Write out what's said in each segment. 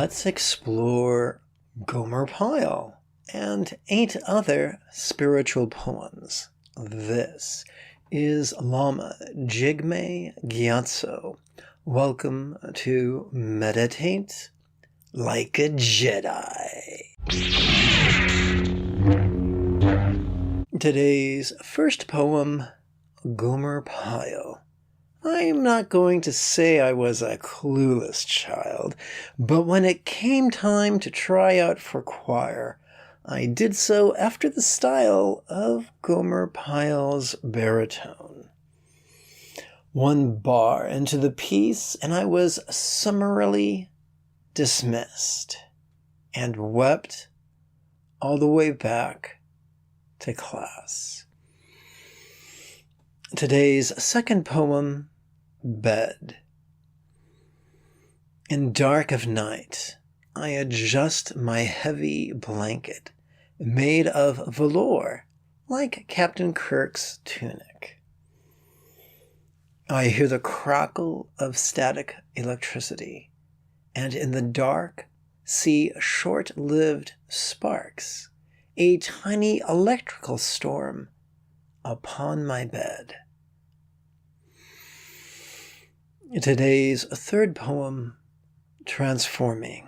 let's explore Gomer Pyle and 8 other spiritual poems. This is Lama Jigme Gyatso. Welcome to Meditate Like a Jedi. Today's first poem, Gomer Pyle. I am not going to say I was a clueless child, but when it came time to try out for choir, I did so after the style of Gomer Pyle's baritone. One bar into the piece, and I was summarily dismissed, and wept all the way back to class. Today's second poem, Bed. In dark of night, I adjust my heavy blanket, made of velour, like Captain Kirk's tunic. I hear the crackle of static electricity, and in the dark, see short-lived sparks, a tiny electrical storm upon my bed. Today's third poem, Transforming.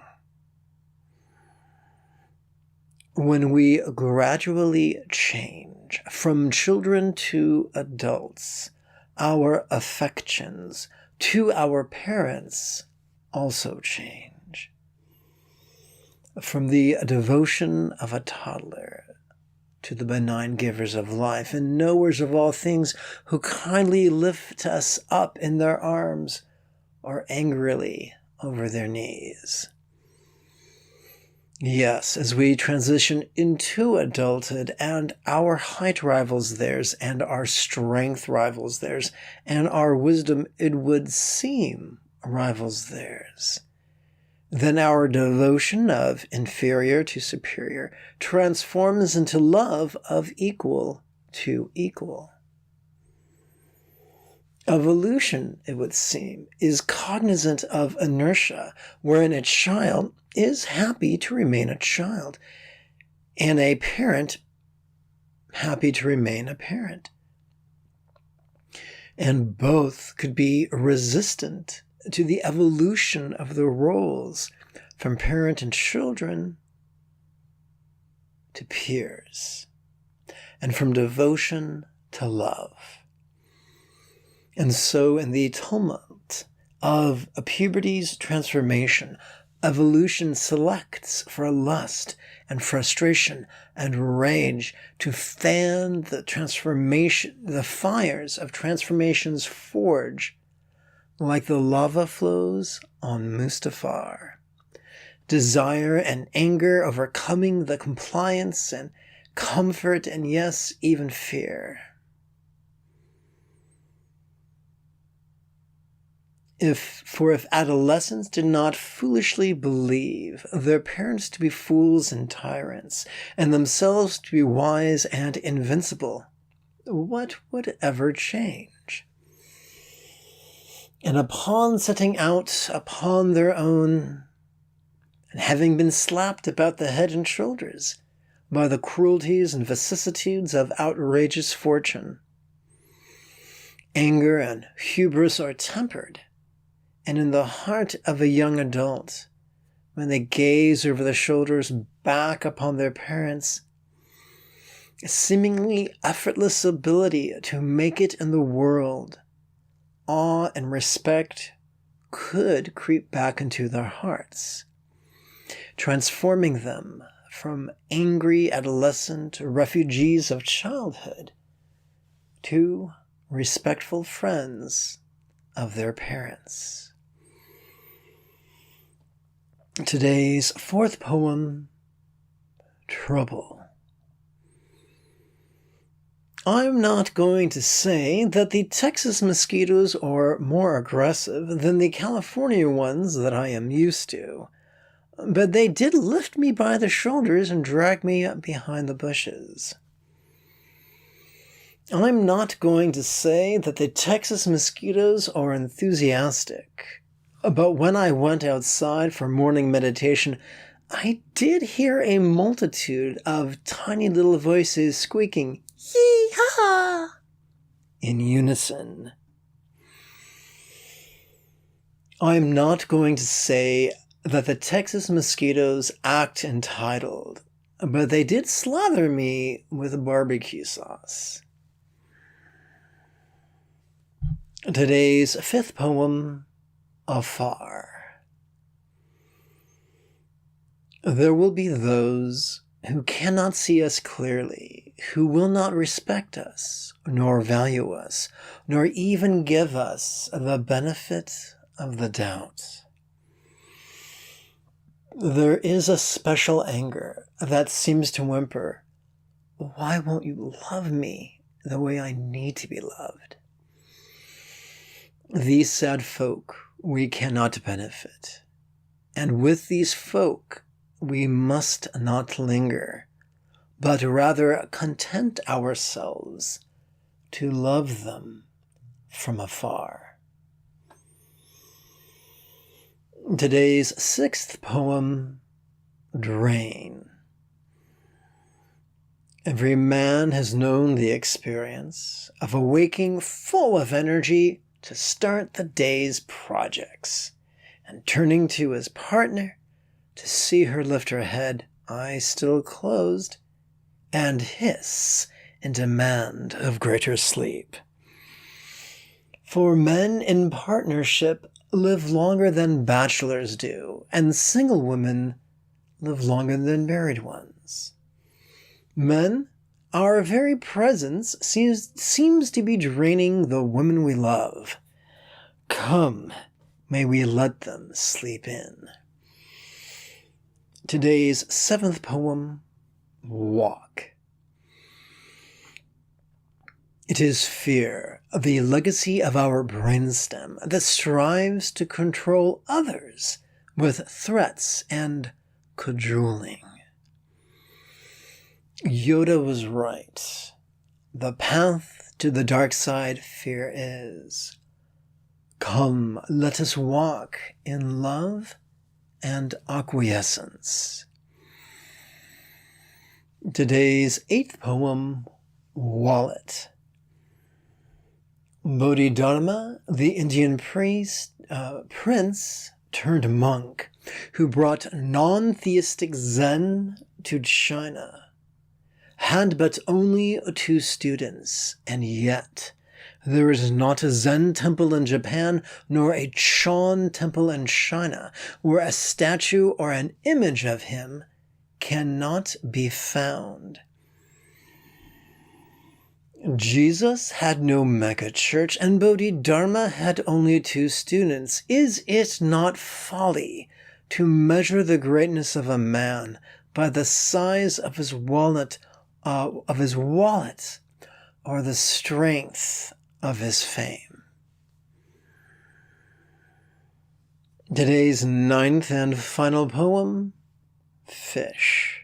When we gradually change from children to adults, our affections to our parents also change. From the devotion of a toddler to the benign givers of life and knowers of all things who kindly lift us up in their arms or angrily over their knees. Yes, as we transition into adulthood and our height rivals theirs and our strength rivals theirs and our wisdom, it would seem, rivals theirs, then our devotion of inferior to superior transforms into love of equal to equal. Evolution, it would seem, is cognizant of inertia, wherein a child is happy to remain a child, and a parent happy to remain a parent. And both could be resistant to the evolution of the roles from parent and children to peers, and from devotion to love. And so in the tumult of a puberty's transformation, evolution selects for lust and frustration and rage to fan the fires of transformation's forge, like the lava flows on Mustafar. Desire and anger overcoming the compliance and comfort and, yes, even fear. If adolescents did not foolishly believe their parents to be fools and tyrants, and themselves to be wise and invincible, what would ever change? And upon setting out upon their own, and having been slapped about the head and shoulders by the cruelties and vicissitudes of outrageous fortune, anger and hubris are tempered, and in the heart of a young adult, when they gaze over the shoulders back upon their parents, a seemingly effortless ability to make it in the world, awe and respect could creep back into their hearts, transforming them from angry adolescent refugees of childhood to respectful friends of their parents. Today's fourth poem, Trouble. I'm not going to say that the Texas mosquitoes are more aggressive than the California ones that I am used to, but they did lift me by the shoulders and drag me up behind the bushes. I'm not going to say that the Texas mosquitoes are enthusiastic. But when I went outside for morning meditation, I did hear a multitude of tiny little voices squeaking, "Yee-haw!" in unison. I'm not going to say that the Texas mosquitoes act entitled, but they did slather me with barbecue sauce. Today's fifth poem, Afar. There will be those who cannot see us clearly, who will not respect us, nor value us, nor even give us the benefit of the doubt. There is a special anger that seems to whimper, "Why won't you love me the way I need to be loved?" These sad folk we cannot benefit, and with these folk we must not linger, but rather content ourselves to love them from afar. Today's sixth poem, Drain. Every man has known the experience of awaking full of energy to start the day's projects, and turning to his partner to see her lift her head, eyes still closed, and hiss in demand of greater sleep. For men in partnership live longer than bachelors do, and single women live longer than married ones. Men, our very presence seems to be draining the women we love. Come, may we let them sleep in. Today's seventh poem, Walk. It is fear, the legacy of our brainstem, that strives to control others with threats and cajoling. Yoda was right. The path to the dark side fear is. Come, let us walk in love and acquiescence. Today's eighth poem, Wallet. Bodhidharma, the Indian prince turned monk, who brought non-theistic Zen to China, had but only 2 students, and yet there is not a Zen temple in Japan, nor a Chan temple in China, where a statue or an image of him cannot be found. Jesus had no mega church, and Bodhidharma had only 2 students. Is it not folly to measure the greatness of a man by the size of his wallet, or the strength of his fame? Today's 9th and final poem, Fish.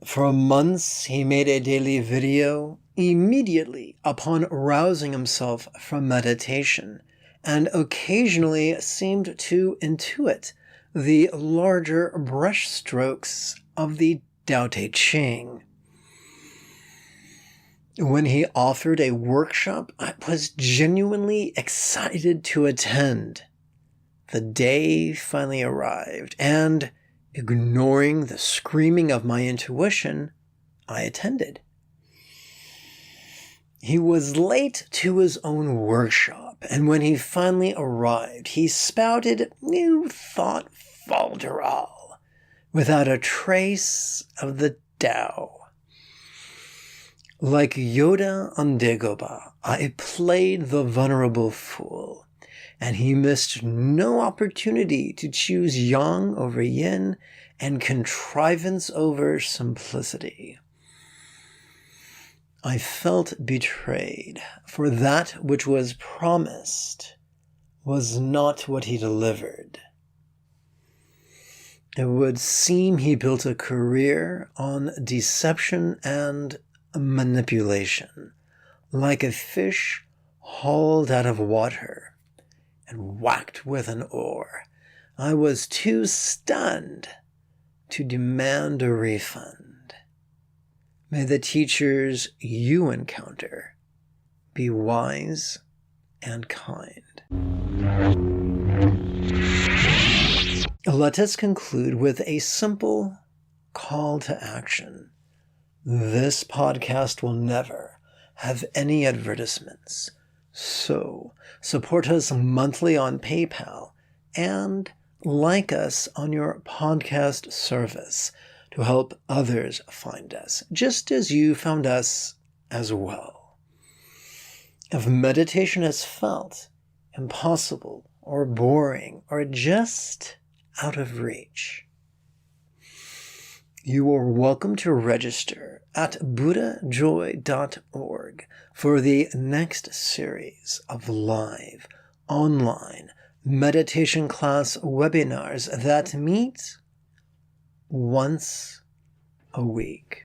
For months he made a daily video immediately upon rousing himself from meditation, and occasionally seemed to intuit the larger brushstrokes of the Tao Te Ching. When he offered a workshop, I was genuinely excited to attend. The day finally arrived, and ignoring the screaming of my intuition, I attended. He was late to his own workshop, and when he finally arrived, he spouted new thought falderall, without a trace of the Tao. Like Yoda on Dagobah, I played the vulnerable fool, and he missed no opportunity to choose yang over yin and contrivance over simplicity. I felt betrayed, for that which was promised was not what he delivered. It would seem he built a career on deception and manipulation, like a fish hauled out of water, and whacked with an oar. I was too stunned to demand a refund. May the teachers you encounter be wise and kind. Let us conclude with a simple call to action. This podcast will never have any advertisements, so support us monthly on PayPal and like us on your podcast service to help others find us, just as you found us as well. If meditation has felt impossible or boring or just out of reach, you are welcome to register at buddhajoy.org for the next series of live, online meditation class webinars that meet once a week.